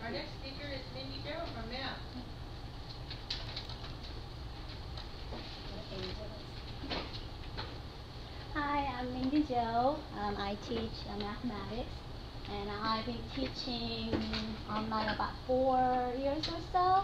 Our next speaker is Mindy Joe from Math. Hi, I'm Mindy Joe. I teach mathematics, and I've been teaching online about 4 years or so.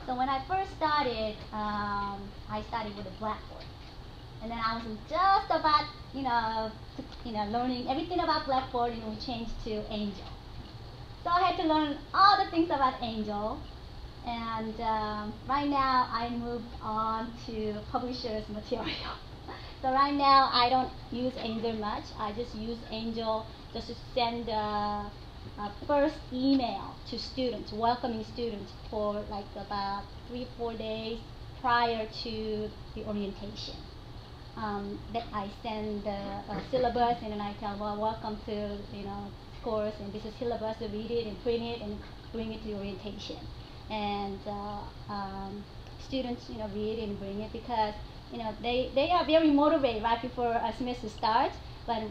So when I first started, I started with a blackboard, and then I was just about, learning everything about blackboard, and we changed to Angel. So I had to learn all the things about Angel, and right now I moved on to publisher's material. So right now I don't use Angel much. I just use Angel just to send a first email to students, welcoming students for like about 3-4 days prior to the orientation. That I send the syllabus, and then I tell, well, welcome to course, and this is syllabus, so read it and print it and bring it to orientation. And students read it and bring it because they are very motivated right before a semester starts, but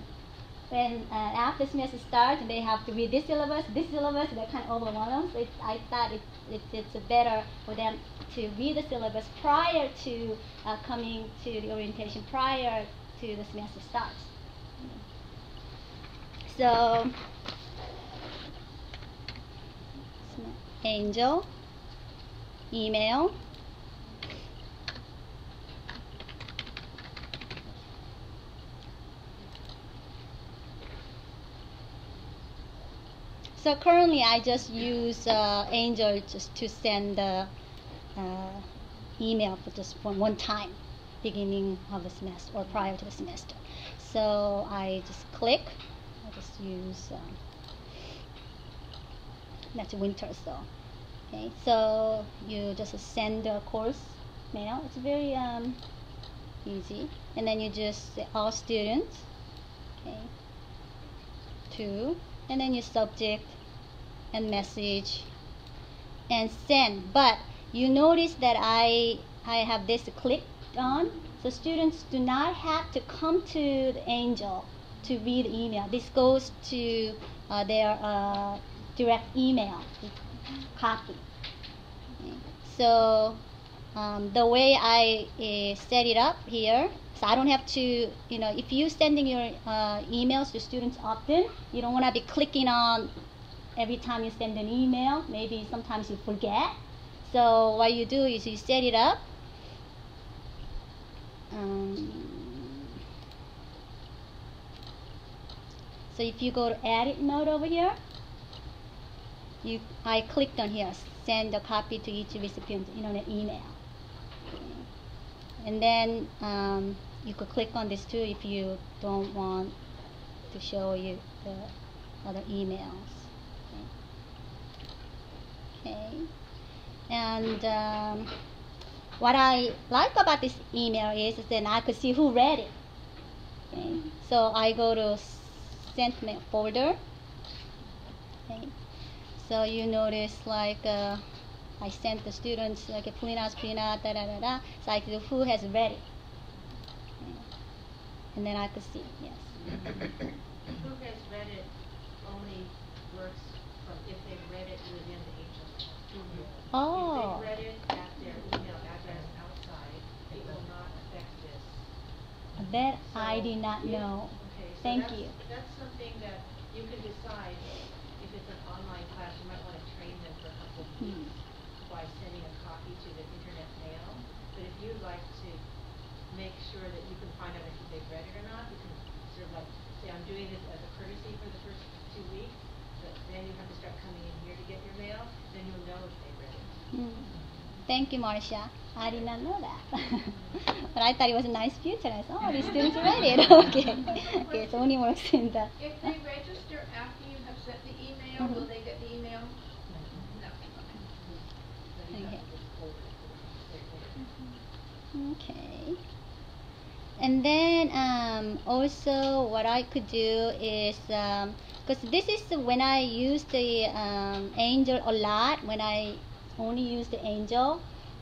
when after semester starts and they have to read this syllabus, they're kind of overwhelmed. So I thought it's better for them to read the syllabus prior to coming to the orientation, prior to the semester starts. So, Angel, email. So currently I just use Angel just to send the email for just one time, beginning of the semester or prior to the semester. So I just click, I just use, that's winter, so. Okay, so you just send the course mail. It's very easy. And then you just say all students, okay, to, and then you subject and message and send. But you notice that I have this clicked on, so students do not have to come to the Angel to read the email. This goes to their direct email copy. Okay. So the way I set it up here, so I don't have to, if you're sending your emails to students often, you don't want to be clicking on every time you send an email. Maybe sometimes you forget. So what you do is you set it up. So if you go to edit mode over here, I clicked on here, send a copy to each recipient, an email. Okay. And then you could click on this too if you don't want to show you the other emails. Okay. And what I like about this email is then I could see who read it. Okay. So I go to sent mail folder. Okay. So you notice like I sent the students like a Pulinas, da da da da. So I could do who has read it. Okay. And then I could see, yes. Who has read it only works from if they've read it within the Angel. Oh. If they've read it at their email address outside, it will not affect this. That So I did not know. Okay, so Thank you. That's something that you can decide. If it's an online class, you might want to train them for a couple of weeks by sending a copy to the internet mail. But if you'd like to make sure that you can find out if they've read it or not, you can sort of like say, I'm doing this as a courtesy for the first 2 weeks, but then you have to start coming in here to get your mail, then you'll know if they've read it. Thank you, Marcia. I did not know that. But I thought it was a nice feature. I thought, oh, these students read it. Okay. Okay, so only works in the. If they register after you have sent the email, will they get the email? No. Okay. And then also what I could do is, because this is when I use the Angel a lot, when I only use the Angel,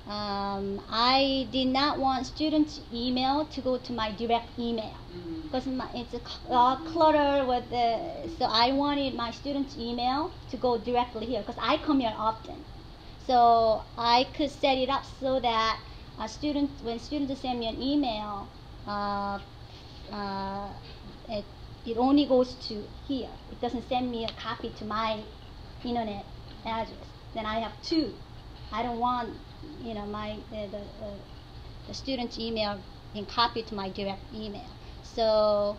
I did not want students' email to go to my direct email because it's a clutter with the. So I wanted my students' email to go directly here because I come here often. So I could set it up so that when students send me an email, it only goes to here. It doesn't send me a copy to my internet address. Then I have two. I don't want my the student's email being copied to my direct email. So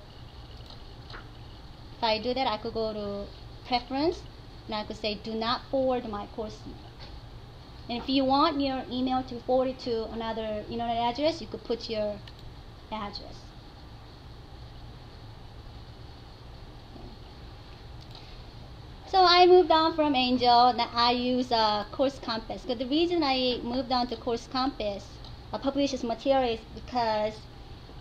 if I do that, I could go to preference and I could say do not forward my course email. And if you want your email to forward it to another internet address, you could put your address. So I moved on from Angel. Now I use Course Compass. Because the reason I moved on to Course Compass, publishes material, is because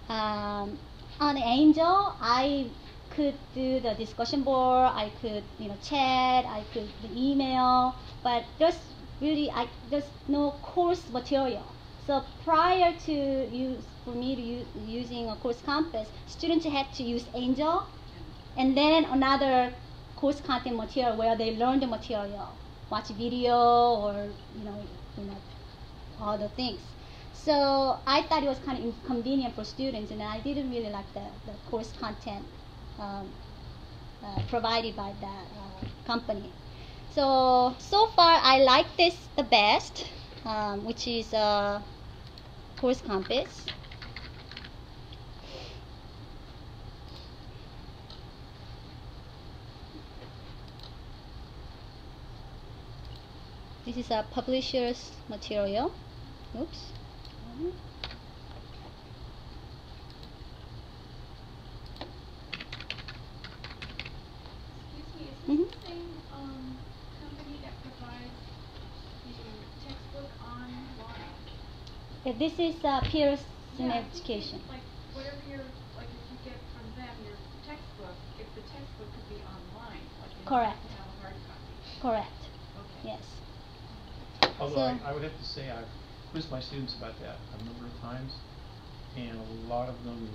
on Angel I could do the discussion board, I could chat, I could email, but there's no course material. So prior to using a Course Compass, students had to use Angel, and then another course content material where they learn the material, watch video, or all the things. So I thought it was kind of inconvenient for students, and I didn't really like the course content provided by that company. So far I like this the best, which is Course Compass. This is a publisher's material. Oops. Excuse me, is this the same company that provides the textbook online? This is Pearson Yeah, Education. like whatever if you get from them your textbook, if the textbook could be online, Correct. Hard copy. Correct. Okay. Yes. Although I would have to say I've quizzed my students about that a number of times, and a lot of them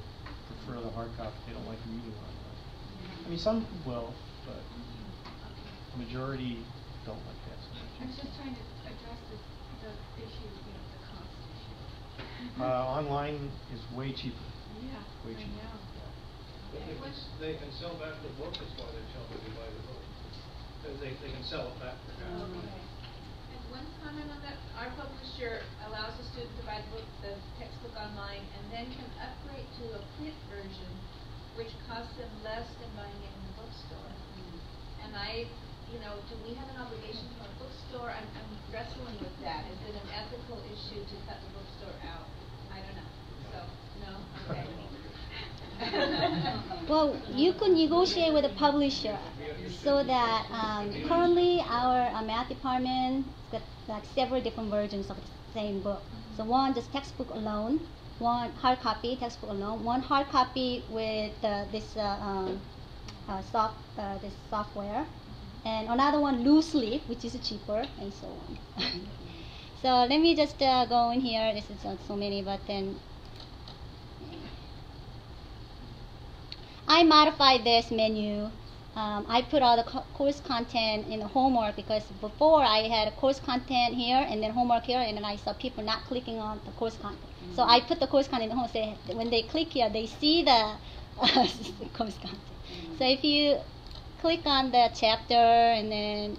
prefer the hard copy. They don't like reading online. I mean, some will, but the majority don't like that so I was much. just trying to address the issue, the cost issue. Online is way cheaper. Yeah, Way I cheaper. know. But they can sell back the book, that's why they tell them to buy the book. Because they can sell it back for half. Okay. And one comment on that, our publisher allows the student to buy the textbook online and then can upgrade to a print version, which costs them less than buying it in the bookstore. And do we have an obligation to our bookstore? I'm wrestling with that. Is it an ethical issue to cut the bookstore out? I don't know. So, no? Okay. Well, you could negotiate with the publisher so that currently our math department has got like several different versions of the same book. So one just textbook alone, one hard copy textbook alone, one hard copy with this software, and another one loose leaf, which is cheaper, and so on. So let me just go in here. This is not so many, but then I modified this menu. I put all the course content in the homework because before I had a course content here and then homework here, and then I saw people not clicking on the course content. So I put the course content in the homework. So when they click here, they see the course content. So if you click on the chapter and then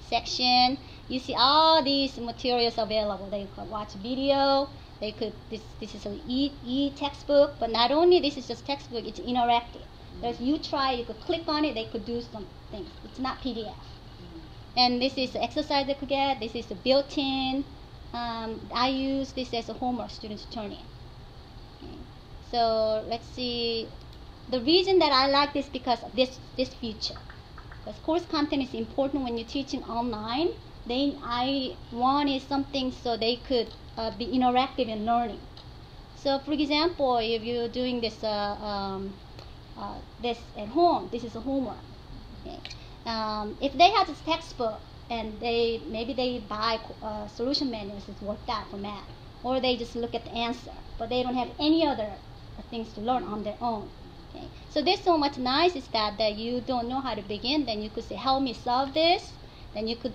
section, you see all these materials available. They could watch video. They could this is an e-textbook, but not only this is just textbook, it's interactive. There's you could click on it, they could do some things. It's not PDF. And this is the exercise they could get. This is the built-in. I use this as a homework students turn in. Okay. So let's see. The reason that I like this because of this feature. Because course content is important when you're teaching online. Then I wanted something so they could be interactive in learning. So for example, if you're doing this this at home, this is a homework. Okay. If they had this textbook and maybe they buy solution manuals that's worked out for math, or they just look at the answer, but they don't have any other things to learn on their own. Okay, so there's so much nice is that you don't know how to begin, then you could say, help me solve this. Then you could